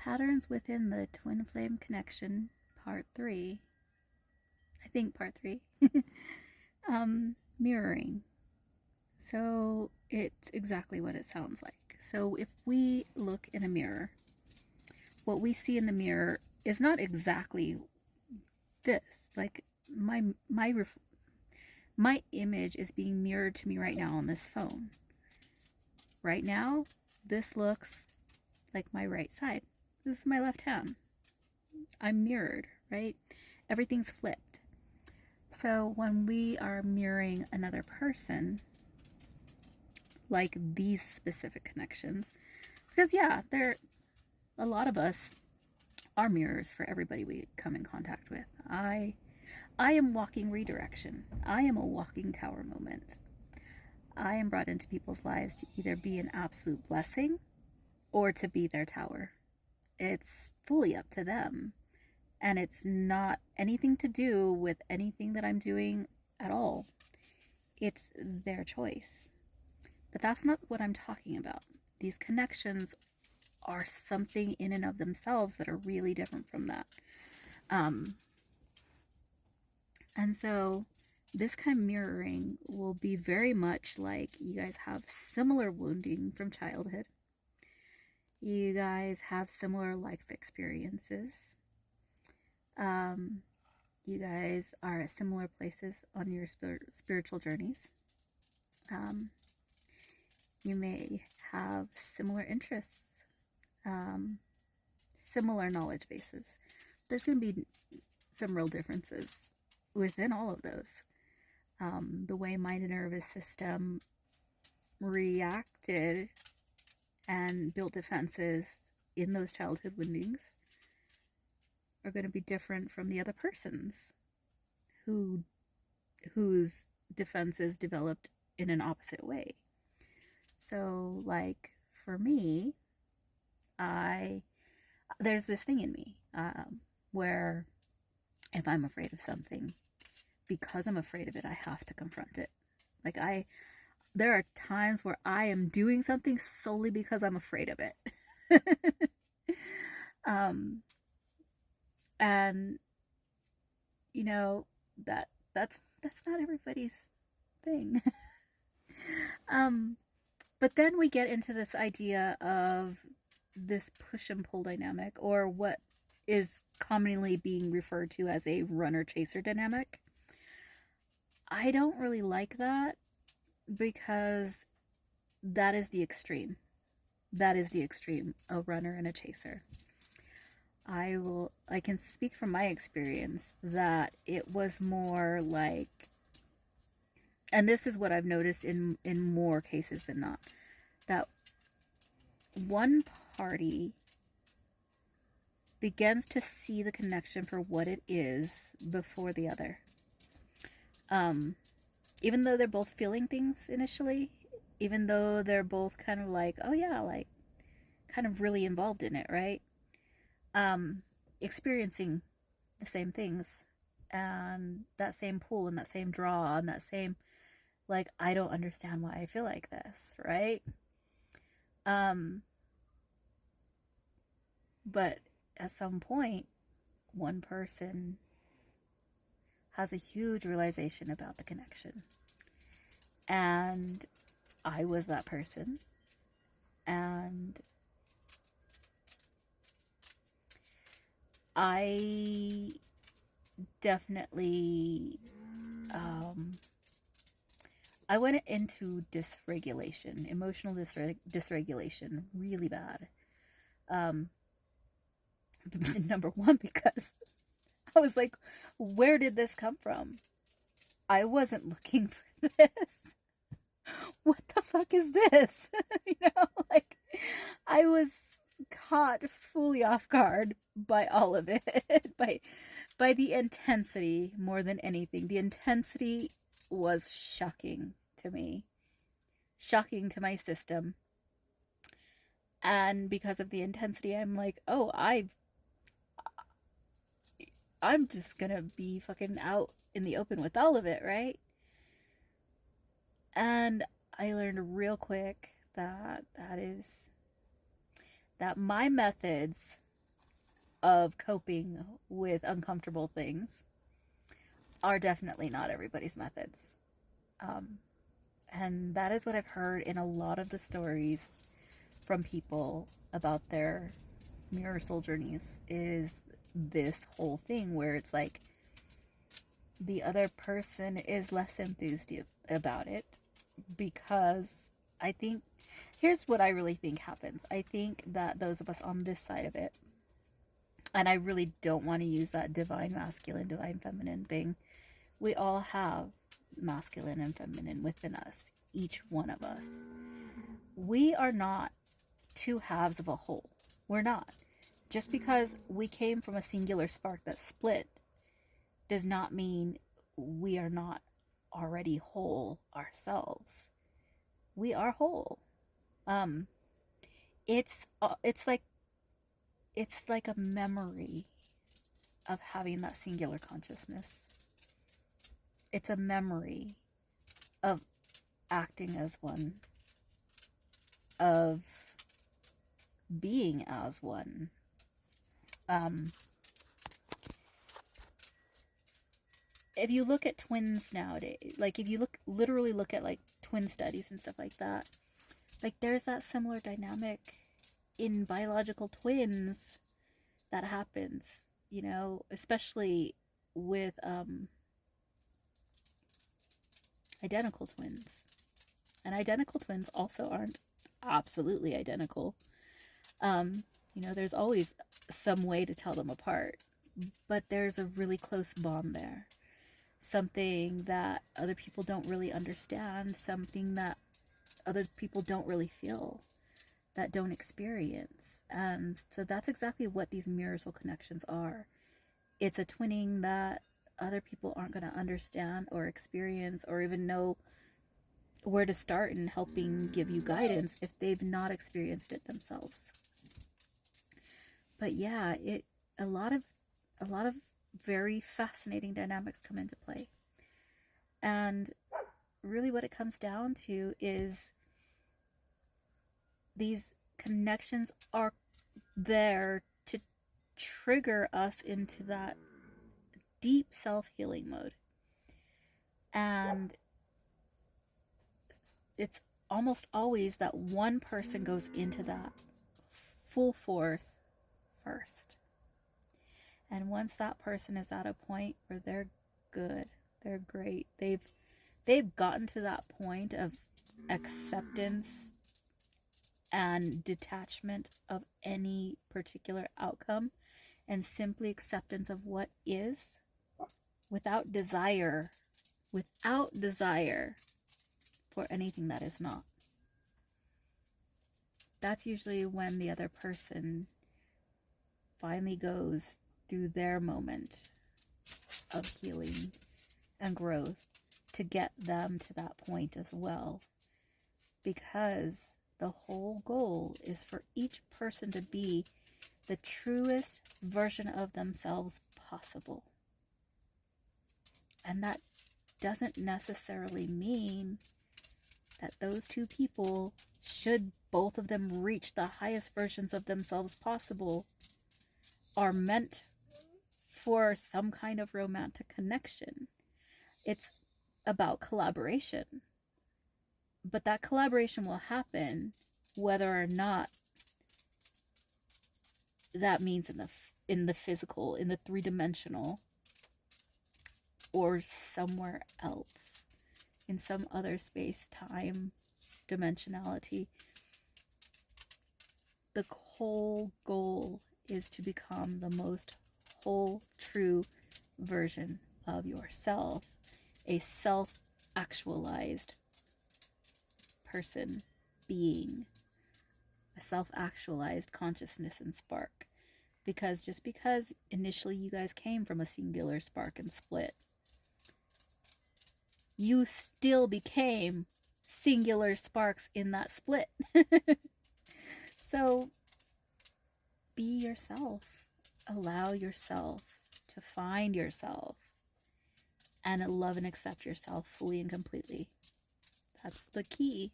Patterns within the twin flame connection, part 3. I think part 3. Mirroring. So it's exactly what it sounds like. So if we look in a mirror, what we see in the mirror is not exactly this. Like my image is being mirrored to me right now on this phone. Right now, this looks like my right side. This is my left hand. I'm mirrored, right? Everything's flipped. So when we are mirroring another person, like these specific connections, because yeah, a lot of us are mirrors for everybody we come in contact with. I am walking redirection. I am a walking tower moment. I am brought into people's lives to either be an absolute blessing or to be their tower. It's fully up to them. And it's not anything to do with anything that I'm doing at all. It's their choice. But that's not what I'm talking about. These connections are something in and of themselves that are really different from that. And so this kind of mirroring will be very much like you guys have similar wounding from childhood. You guys have similar life experiences. You guys are at similar places on your spiritual journeys. You may have similar interests, similar knowledge bases. There's going to be some real differences within all of those. The way my nervous system reacted and built defenses in those childhood woundings are going to be different from the other person's whose defenses developed in an opposite way. So, like for me, there's this thing in me where if I'm afraid of something, because I'm afraid of it, I have to confront it. Like there are times where I am doing something solely because I'm afraid of it. And you know that's not everybody's thing. But then we get into this idea of this push and pull dynamic, or what is commonly being referred to as a runner chaser dynamic. I don't really like that because that is the extreme. That is the extreme, a runner and a chaser. I can speak from my experience that it was more like, and this is what I've noticed in more cases than not, that one party begins to see the connection for what it is before the other. Even though they're both feeling things initially, even though they're both kind of like, oh yeah, like kind of really involved in it, right? Experiencing the same things and that same pull and that same draw and that same, like, I don't understand why I feel like this, right? But at some point, one person has a huge realization about the connection. And I was that person. And I definitely, I went into dysregulation, emotional dysregulation, really bad. Number one, because I was like, where did this come from? I wasn't looking for this. What the fuck is this? Like I was caught fully off guard by all of it, by the intensity more than anything. The intensity was shocking to me, shocking to my system. And because of the intensity, I'm like, oh, I'm just gonna be fucking out in the open with all of it, right? And I learned real quick that my methods of coping with uncomfortable things are definitely not everybody's methods. Um, and that is what I've heard in a lot of the stories from people about their mirror soul journeys, is this whole thing where it's like the other person is less enthused about it, because I think, here's what I really think happens. I think that those of us on this side of it, and I really don't want to use that divine masculine, divine feminine thing, we all have masculine and feminine within us, each one of us. We are not two halves of a whole. We're not. Just because we came from a singular spark that split does not mean we are not already whole ourselves. We are whole. It's like a memory of having that singular consciousness. It's a memory of acting as one, of being as one. If you look at twins nowadays, like if you literally look at like twin studies and stuff like that, like there's that similar dynamic in biological twins that happens, you know, especially with identical twins. And identical twins also aren't absolutely identical. You know, there's always some way to tell them apart, but there's a really close bond there. Something that other people don't really understand, something that other people don't really feel, that don't experience. And so that's exactly what these mirror soul connections are. It's a twinning that other people aren't going to understand or experience or even know where to start in helping give you guidance if they've not experienced it themselves. But yeah, a lot of very fascinating dynamics come into play. And really what it comes down to is these connections are there to trigger us into that deep self-healing mode. And it's almost always that one person goes into that full force first. And once that person is at a point where they're good, they're great, they've gotten to that point of acceptance and detachment of any particular outcome, and simply acceptance of what is, without desire for anything that is not. That's usually when the other person finally goes through their moment of healing and growth to get them to that point as well. Because the whole goal is for each person to be the truest version of themselves possible. And that doesn't necessarily mean that those two people, should both of them reach the highest versions of themselves possible, are meant for some kind of romantic connection. It's about collaboration. But that collaboration will happen whether or not that means in the physical, in the three-dimensional, or somewhere else, in some other space-time dimensionality. The whole goal is to become the most whole, true version of yourself, a self-actualized person, being, a self-actualized consciousness and spark. Because just because initially you guys came from a singular spark and split, you still became singular sparks in that split. So be yourself. Allow yourself to find yourself and love and accept yourself fully and completely. That's the key.